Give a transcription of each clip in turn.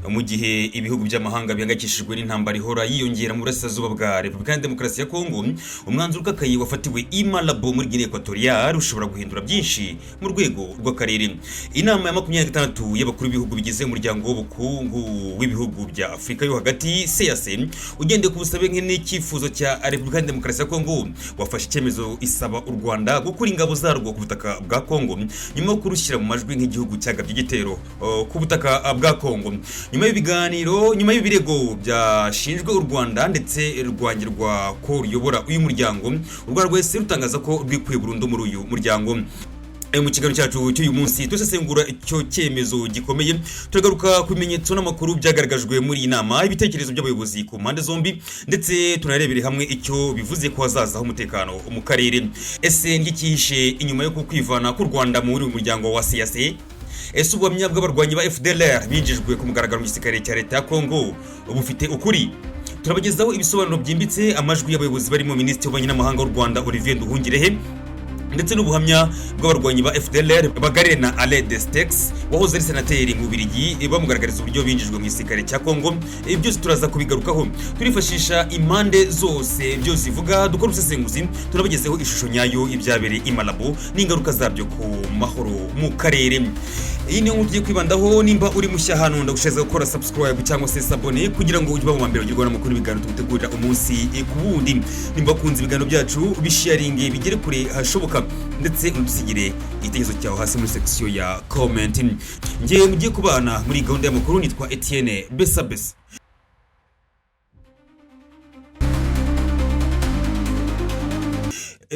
mu gihe ibihugu by'amahanga bihangayikishijwe n'intambara ihora yiyongera mu burasirazuba bwa Repubulika ya Demokarasi ya Kongo. Umwanzuro ukakaye wafatiwe i Malabo muri Guinea Equatoriale ushobora guhindura byinshi mu rwego rw'akarere. Inama ya 26 y'abakuru b'ibihugu bigize umuryango w'ubukungu w'ibihugu bya Afurika yo hagati CEEAC ugendeye ku busabe n'icyifuzo cya Repubulika ya Demokarasi ya Kongo wafashe icyemezo isaba u Rwanda gukura ingabo zarwo ku butaka bwa Kongo nyuma yo kurushyira mu majwi nk'igihugu cyagabye igitero ku butaka bwa Kongo. Nyuma y'ibirego byashinjwe u Rwanda ndetse rwangirwa ko ruyobora uyu muryango, u Rwanda rwese rutangaza ko rwikuye burundu muri uyu muryango. Mu kiganiro cyacu cy'uyu munsi dusesengura icyo cyemezo gikomeye, turagaruka ku bimenyetso n'amakuru byagaragajwe muri iyi nama, ibitekerezo by'abayobozi ku mpande zombi, ndetse tunarebere hamwe icyo bivuze ko hazazaho umutekano mu karere. Ese ngikihishe inyuma yo kwivana ku Rwanda muri uyu muryango wa CEEAC? Ese ubuhamya bw'abarwanyi ba FDLR binjijwe ku mugaragaro mu gisirikare cya leta ya Kongo bufite ukuri? Turabagezaho ibisobanuro byimbitse, amajwi y'abayobozi barimo Minisitiri w'Ububanyi n'Amahanga w'u Rwanda Olivier Nduhungirehe ndetse n'ubuhamya bw'abarwanyi ba FDLR Bagarere na Alain Destex wahoze ari senateri mu Bubiligi bamugaragariza uburyo binjijwe mu gisirikare cya Kongo. Byose turaza kubigarukaho, turifashisha impande zose byose ivuga, dukora ubusesenguzi, turabagezeho ishusho nyayo y'ibyabereye i Malabo n'ingaruka zabyo ku mahoro mu karere. Iyi niyo nkuru tugiye kwibandaho. Nimba uri mushya hano ndagushaka gukora subscribe cyangwa se sabone kugira ngo ujye mu mbere ugirwa n'amakuru ibiganiro tugutegurira umunsi ku wundi. Nimba kunze ibiganiro byacu bisharinge bigere kure hashoboka, ndetse udusigire igitekerezo cyawe hasi muri section ya comment. Ngiye mugiye kubana muri gahunda y'amakuru, nitwa Etienne Besabesa.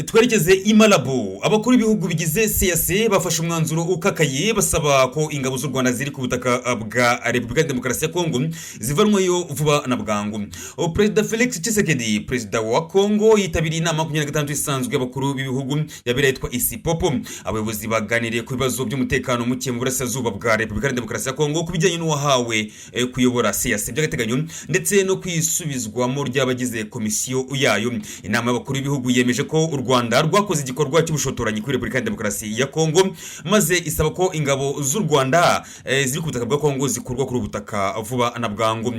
Twerekeze i Malabo. Abakuru b'ibihugu bigize CEEAC bafashe umwanzuro ukakaye basaba ko ingabo z'u Rwanda ziri ku butaka bwa Repubulika ya Demokarasi ya Kongo zivanwayo vuba na bwangu. Perezida Felix Tshisekedi, perezida wa Kongo, yitabiriye inama 26 isanzwe y'abakuru b'ibihugu yabereye yitwa Isipopo. Abayobozi baganiriye ku bibazo by'umutekano muke mu burasirazuba bwa Repubulika ya Demokarasi ya Kongo, kubijyanye n'uwahawe kuyobora CEEAC by'agateganyo ndetse no kwisubizwamo ry'abagize komisiyo yayo. Inama y'abakuru b'ibihugu yemeje ko u Rwanda rwakoze igikorwa cy'ubushotoranyi kuri Repubulika ya Demokarasi ya Kongo, maze isaba ko ingabo z'u Rwanda ziri ku butaka bwa Kongo zikurwa kuri ubutaka vuba na bwangu.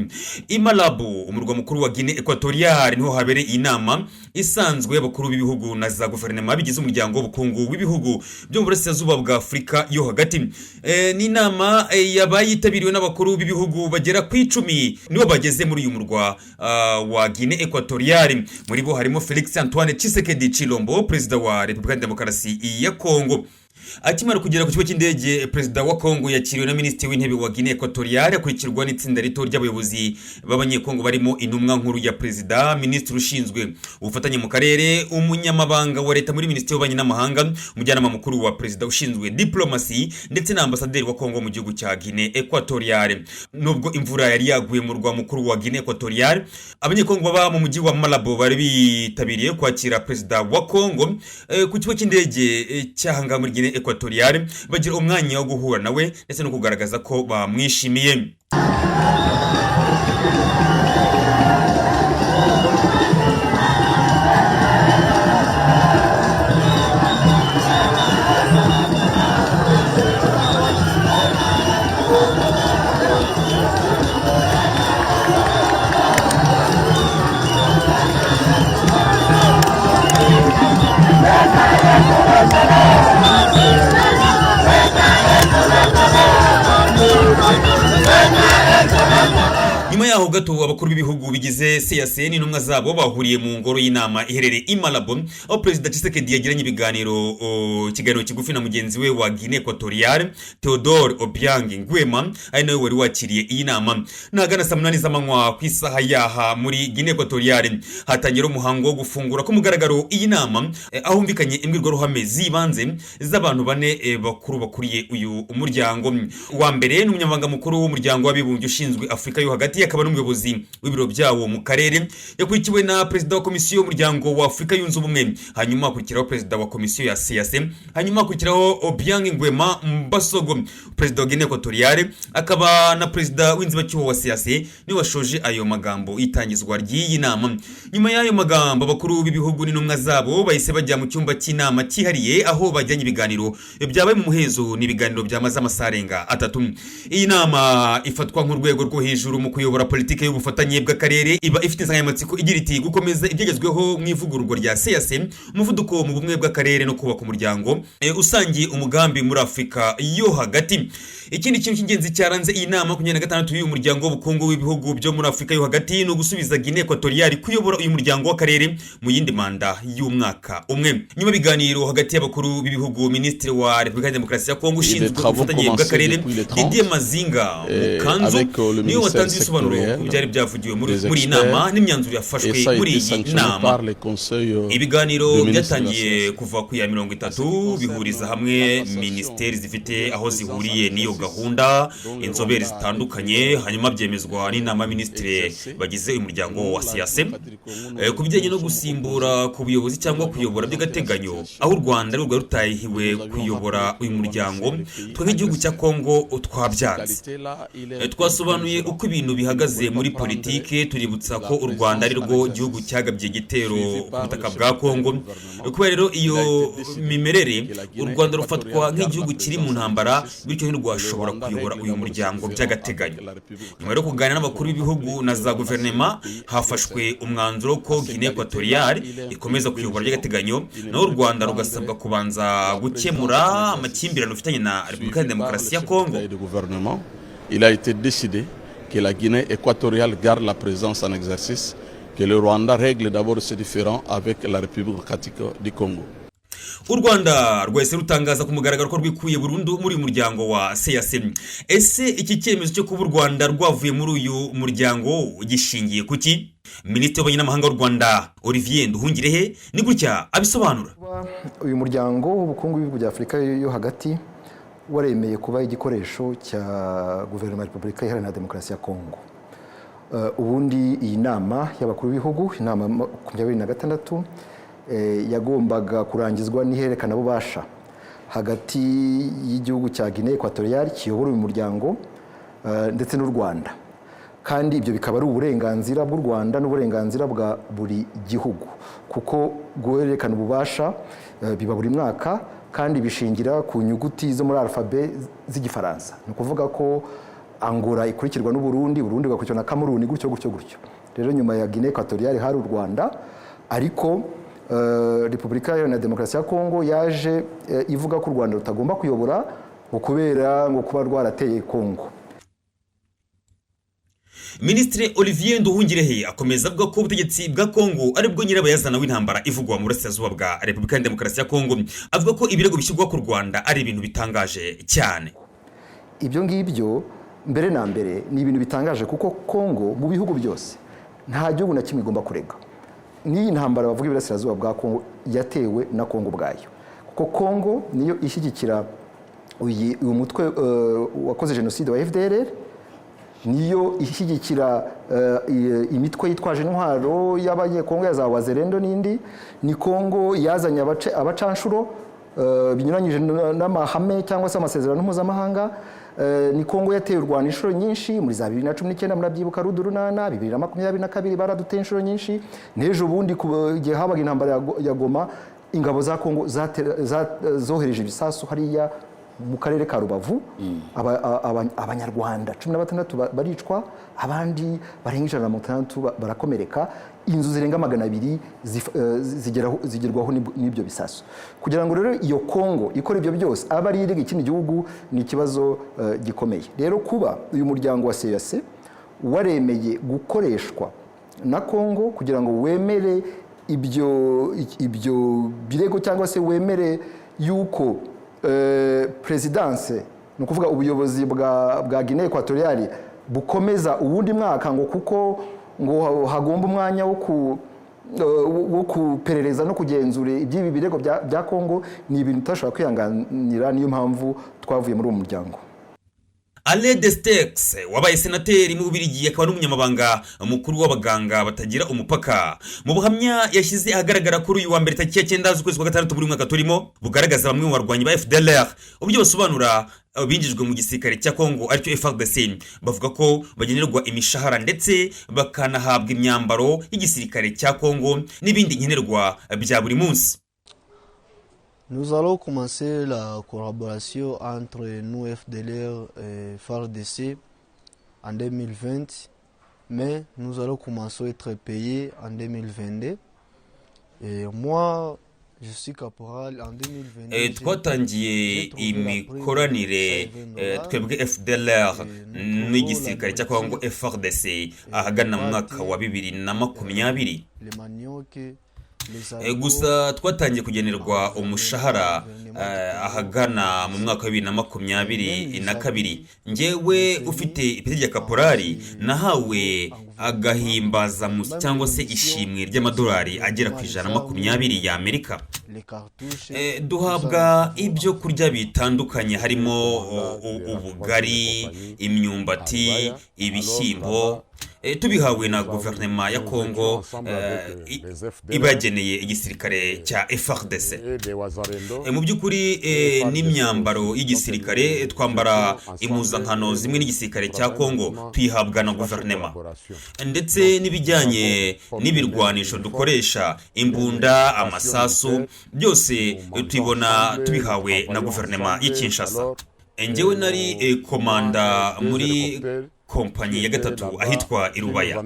I Malabo, umurwa mukuru wa Guinea Equatoriale, niho habereye inama isanzwe y'abakuru b'ibihugu na za guverinoma bigize umuryango w'ubukungu w'ibihugu byo mu burasirazuba bwa Afurika yo hagati. Ni inama yabaye yitabiriwe n'abakuru b'ibihugu bagera ku 10 nibo bageze muri uyu murwa wa Guinea Equatoriale. Muri bo harimo Felix Antoine Tshisekedi Chilombo, perezida wa Repubulika ya Demokarasi ya Kongo. Akimara kugera ku kigo cy'indege, perezida wa Kongo yakiriwe na minisitiri w'intebe wa Guinea Equatoriale, akurikirwa n'itsinda rito ry'abayobozi b'abanyekongo barimo intumwa nkuru ya perezida, minisitiri ushinzwe ubufatanye mu karere, umunyamabanga wa leta muri minisiteri y'ububanyi n'amahanga, umujyanama mukuru wa perezida ushinzwe diplomasi, ndetse na ambasaderi wa Kongo mu gihugu cya Guinea Equatoriale. Nubwo imvura yari yaguye mu rwa mukuru wa Guinea Equatoriale, abanyekongo baba mu mujyi wa Malabo bari bitabiriye kwakira perezida wa Kongo ku kigo cy'indege cyahanga muri Guinea Equatoriale, bagira umwanya wo guhura nawe ndetse no kugaragaza ko bamwishimiye. Nyuma yaho gato, abakuru b'ibihugu bigize CEEAC n'intumwa zabo bahuriye mu ngoro y'inama iherereye i Malabo, aho perezida Tshisekedi yagiranye ikiganiro kigufi na mugenzi we wa Guinea Equatoriale Theodore Obiang Nguema, ari nawe wari wakiriye iyi nama. Nagana saa 8 z'amanywa ku isaha yaha muri Guinea Equatoriale hatangira umuhango wo gufungura ku mugaragaro iyi nama, ahumvikanye imbwirwaruhame zibanze z'abantu bane bakuru bakuriye uyu umuryango. Wa mbere ni umunyamabanga mukuru w'umuryango w'abibumbye ushinzwe Afurika yo hagati, akaba akaba n'umuyobozi w'ibiro byawo mu karere, yakurikiwe na perezida wa komisiyo y'umuryango wa Afurika yunze ubumwe, hanyuma akurikiraho perezida wa komisiyo ya CAC, hanyuma akurikiraho Obiang Nguema Mbasogo, perezida wa Guinea Equatoriale, akaba na perezida w'inzibacyuho wa CAC, niwe washoje ayo magambo itangizwa ry'iyi nama. Nyuma y'ayo magambo abakuru b'ibihugu n'intumwa zabo bahise bajya mu cyumba cy'inama cyihariye aho bajyanye ibiganiro byabaye mu muhezo n'ibiganiro byamaze amasarenga 3. Iyi nama ifatwa nk'urwego rwo hejuru mu kuyobora politike y'ubufatanye bw'akarere, iba ifite insanganyamatsiko igira iti gukomeza ibyagezweho mu ivugururwa rya CAC, umuvuduko mu bumwe bw'akarere no kubaka umuryango usangiye umugambi muri Afurika yo hagati. Ikindi kintu cy'ingenzi cyaranze iyi nama 26 y'uyu muryango w'ubukungu w'ibihugu byo muri Afurika yo hagati no gusubiza Guinea Equatoriale kuyobora uyu muryango w'akarere mu yindi manda y'umwaka umwe. Nyuma biganiro hagati y'abakuru b'ibihugu, Minisitiri wa Repubulika ya Demokarasi ya Kongo ushinzwe ubufatanye bw'akarere Didier Mazinga Mukanzo niyo watanze ibisobanuro ku byari byavugiwe muri iyi nama n'imyanzuro yafashwe muri iyi nama. Ibiganiro byatangiye kuva ku ya 30 bihuriza hamwe ministeri zifite aho zihuriye n'iyo gahunda, inzobere zitandukanye, hanyuma byemezwa n'inama ministre bagize uyu muryango wa CAC. Ku bijyanye no gusimbura ku buyobozi cyangwa kuyobora by'agateganyo, aho u Rwanda rwo rutahiwe kuyobora uyu muryango, twe nk'igihugu cya Kongo twabyanze. Twasobanuye uko ibintu bihagaze muri politike, tuributsa ko u Rwanda ari rwo gihugu cyagabye igitero ku butaka bwa Kongo. Kubera rero iyo mimerere, u Rwanda rufatwa nk'igihugu kiri mu ntambara, bityo ntirwashobora kuyobora uyu muryango by'agateganyo. Nyuma yo kuganira n'abakuru b'ibihugu na za guverinoma, hafashwe umwanzuro ko Guinea Equatoriale ikomeza kuyobora by'agateganyo, naho u Rwanda rugasabwa kubanza gukemura amakimbirane ufitanye na Repubulika ya Demokarasi ya Kongo. Il a été décidé que la Guinée équatoriale garde la présence en exercice, que le Rwanda règle d'abord ses différends avec la République démocratique du Congo. U Rwanda rwese rutangaza ku mugaragaro ko rwikuye burundu muri muryango wa CAC. Ese iki cyemezo cyo kuba u Rwanda rwavuye muri uyu muryango gishingiye kuki? Minisitiri w'Ububanyi n'Amahanga w'u Rwanda Olivier Nduhungirehe ni gutya abisobanura. Uyu muryango w'ubukungu w'ibihugu bya Afurika yo hagati waremeye kuba igikoresho cya guverinoma ya Repubulika Iharanira Demokarasi ya Kongo. Ubundi iyi nama y'abakuru b'ibihugu, inama 26 yagombaga kurangizwa n'ihererekana bubasha hagati y'igihugu cya Guinea Equatoriale kiyobora uyu muryango ndetse n'u Rwanda, kandi ibyo bikaba ari uburenganzira bw'u Rwanda n'uburenganzira bwa buri gihugu, kuko guhererekana ububasha biba buri mwaka kandi bishingira ku nyuguti zo muri alphabet z'igifaransa. Ni ukuvuga ko Angola ikurikirwa n'u Burundi, Burundi bugakurikirwa na Cameroon, gutyo. Rero nyuma ya Guinea Equatoriale hari u Rwanda, ariko Repubulika ya Demokarasi ya Kongo yaje ivuga ko u Rwanda rutagomba kuyobora kubera ngo kuba rwarateye Kongo. Minisitiri Olivier Nduhungirehe akomeza avuga ko ubutegetsi bwa Kongo ari bwo nyirabayazana w'intambara ivugwa mu burasirazuba bwa Repubulika ya Demokarasi ya Kongo. Avuga ko ibirego bishyirwa ku Rwanda ari ibintu bitangaje cyane. Ibyo ngibyo mbere na mbere ni ibintu bitangaje, kuko Kongo mu bihugu byose nta gihugu na kimwe igomba kurega. N'iyi ntambara bavuga ibirasirazuba bwa Kongo yatewe na Kongo bwayo, kuko Kongo niyo ishyigikira uyu mutwe wakoze jenoside wa FDLR, niyo ishyigikira imitwe yitwaje intwaro y'abanyekongo ya za Wazalendo n'indi. Ni Kongo yazanye abacanshuro binyuranyije n'amahame cyangwa se amasezerano mpuzamahanga. Ni Kongo yateye u Rwanda inshuro nyinshi, muri za 2019 murabyibuka Rudurunana, 2022 baraduteye inshuro nyinshi, n'ejo bundi igihe habaga intambara ya Goma, ingabo za Kongo zohereje ibisasu hariya mu karere ka Rubavu. Abanyarwanda 16 baricwa, abandi barenga 160 barakomereka, inzu zirenga 200 zigerwaho n'ibyo bisasu. Kugira ngo rero iyo Kongo ikora ibyo byose aba ari irega ikindi gihugu ni ikibazo gikomeye. Rero kuba uyu muryango wa CAC waremeye gukoreshwa na Kongo kugira ngo wemere ibyo birego, cyangwa se wemere yuko presidence, ni ukuvuga ubuyobozi bwa Guinea Equatoriale bukomeza ubundi mwaka, ngo kuko ngo hagomba umwanya wo kuperereza no kugenzura iby'ibi birego bya Kongo, ni ibintu tutashobora kwihanganira. Niyo mpamvu twavuye muri uwo muryango. Alain Destex wabaye senateri mu Bubiligi akaba n'umunyamabanga mukuru w'abaganga batagira umupaka mu buhamya yashyize ahagaragara kuri uyu wa mbere tariki ya 9 z'ukwezi kwa 6 buri mwaka turimo bugaragaza bamwe mu barwanyi ba FDLR uburyo basobanura binjijwe mu gisirikare cya Kongo aricyo FARDC bavuga ko bagenerwa imishahara ndetse bakanahabwa imyambaro y'igisirikare cya Kongo n'ibindi nkenerwa bya buri munsi. Nous allons commencer la collaboration entre nous FDLR et FARDC en 2020, mais nous allons commencer à être payés en 2022. Et moi, je suis caporal en 2022. Twatangiye imikoranire twebwe FDLR n'igisirikare cya Kongo FARDC ahagana mu mwaka wa 2020. Gusa twatangiye kugenerwa umushahara ahagana mu mwaka wa 2022. Ngewe ufite ipeti rya kaporari nahawe agahimbaza musi cyangwa se ishimwe ry'amadolari agera ku 120 ya Amerika. Duhabwa ibyo kurya bitandukanye harimo ubugari, imyumbati, ibishyimbo, tubihawe na guverinoma ya Kongo ibageneye igisirikare cya FARDC. Mu by'ukuri n'imyambaro y'igisirikare twambara impuzankano zimwe n'igisirikare cya Kongo tuyihabwa na guverinoma, ndetse n'ibijyanye n'ibirwanisho dukoresha imbunda, amasasu, byose tubibona tubihawe na guverinoma y'i Kinshasa. Ngewe nari komanda muri kompanyi ya gatatu ahitwa Irubaya.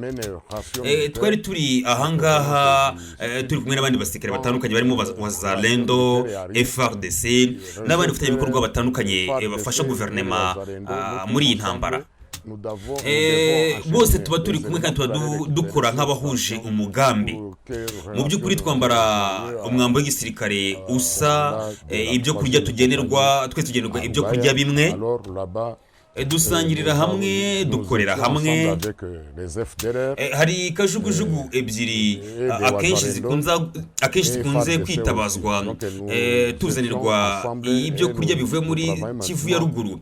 Twari turi ahangaha turi kumwe n'abandi basirikare batandukanye barimo Wazalendo, FARDC n'abandi bafite ibikorwa batandukanye bafasha guverinoma muri iyi ntambara. Bose tuba turi kumwe kandi tuba dukora nk'abahuje umugambi. Mu by'ukuri twambara umwambo w'igisirikare usa, ibyo kurya tugenerwa, twese tugenerwa ibyo kurya bimwe, dusangirira hamwe, dukorera hamwe. Hari kajugujugu ebyiri akenshi zikunze kwitabazwa tuzanirwa ibyo kurya bivuye muri Kivu ya ruguru.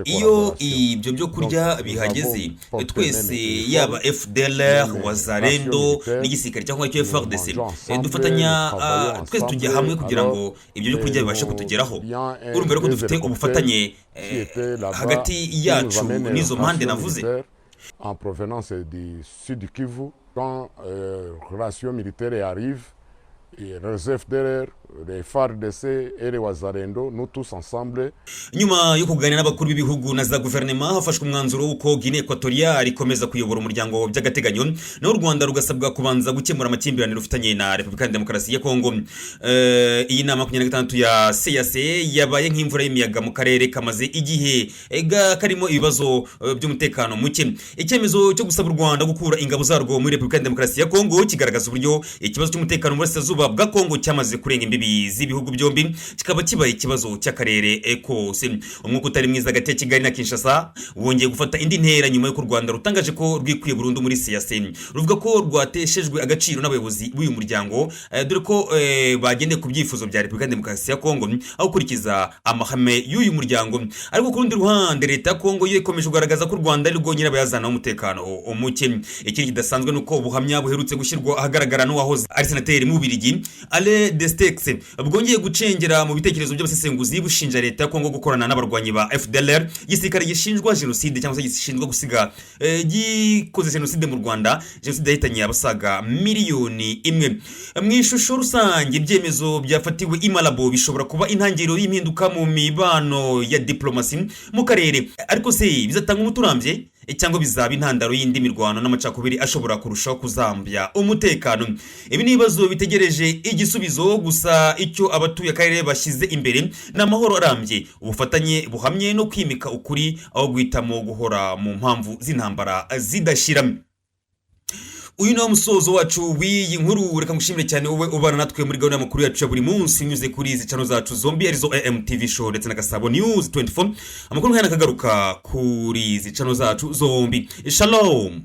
Iyo ibyo byo kurya bihageze, twese yaba FDLR, Wazalendo n'igisirikare cyangwa icyo FARDC dufatanya, twese tujya hamwe kugira ngo ibyo byo kurya bibashe kutugeraho. Urumva rero ko dufite ubufatanye hagati yacu n'izo mpande navuze. En provenance du sud du Kivu, quand relation militaire arrive, les FDLR, les FARDC et les Wazalendo, nous tous ensemble. Nyuma yo kuganira n'abakuru b'ibihugu na za guverinoma hafashwe umwanzuro w'uko Guinea Equatoriale ikomeza kuyobora umuryango by'agateganyo naho u Rwanda rugasabwa kubanza gukemura amakimbirane rufitanye na Repubulika ya Demokarasi ya Kongo. Iyi nama 26 ya CAC yabaye nk'imvura y'imiyaga mu karere kamaze igihe karimo ibibazo by'umutekano muke. Icyemezo cyo gusaba u Rwanda gukura ingabo zarwo muri Repubulika ya Demokarasi ya Kongo kigaragaza uburyo ikibazo cy'umutekano mu burasirazuba bwa Kongo cyamaze kurenga imbibi z'ibihugu byombi, kikaba kibaye ikibazo cy'akarere kose. Umwuka utari mwiza hagati ya Kigali na Kinshasa wongeye gufata indi ntera nyuma yo ku Rwanda rutangaje ko rwikuye burundu muri CAC. Ruvuga ko rwateshejwe agaciro n'abayobozi b'uyu muryango, dore ko bagendeye ku byifuzo bya Repubulika ya Demokarasi ya Kongo aho gukurikiza amahame y'uyu muryango. Ariko ku rundi ruhande leta ya Kongo yo ikomeje kugaragaza ko u Rwanda ari rwo nyirabayazana w'umutekano muke. Ikindi kidasanzwe nuko ubuhamya buherutse gushyirwa ahagaragara n'uwahoze ari senateri mu Bubiligi Alain Destex bwongeye gucengera mu bitekerezo by'abasesenguzi bushinja leta ya Kongo gukorana n'abarwanyi ba FDLR, igisirikare gishinjwa genocide cyangwa se gishinjwa gusiga gikoze genocide mu Rwanda, genocide yahitanye abasaga miliyoni 1. Mu ishusho rusange ibyemezo byafatiwe i Malabo bishobora kuba intangiriro y'impinduka mu mibano ya diplomasi mu karere. Ariko se bizatanga umuturambye cyangwa bizaba intandaro y'indi mirwano n'amacakubiri ashobora kurushaho kuzambya umutekano? Ibi ni ibibazo bitegereje igisubizo. Gusa icyo abatuye akarere bashyize imbere n'amahoro arambye, ubufatanye buhamye no kwimika ukuri aho guhitamo guhora mu mpamvu z'intambara zidashira. Uyu ni umusozo wacu w'iyi nkuru. Reka ngushimire cyane wowe ubana natwe muri gahunda y'amakuru yacu ya buri munsi nyuze kuri izi channel zacu zombi arizo AMTV Show ndetse na Gasabo News 24. Amakuru nk'aya nakagaruka kuri izi channel zacu zombi. Shalom.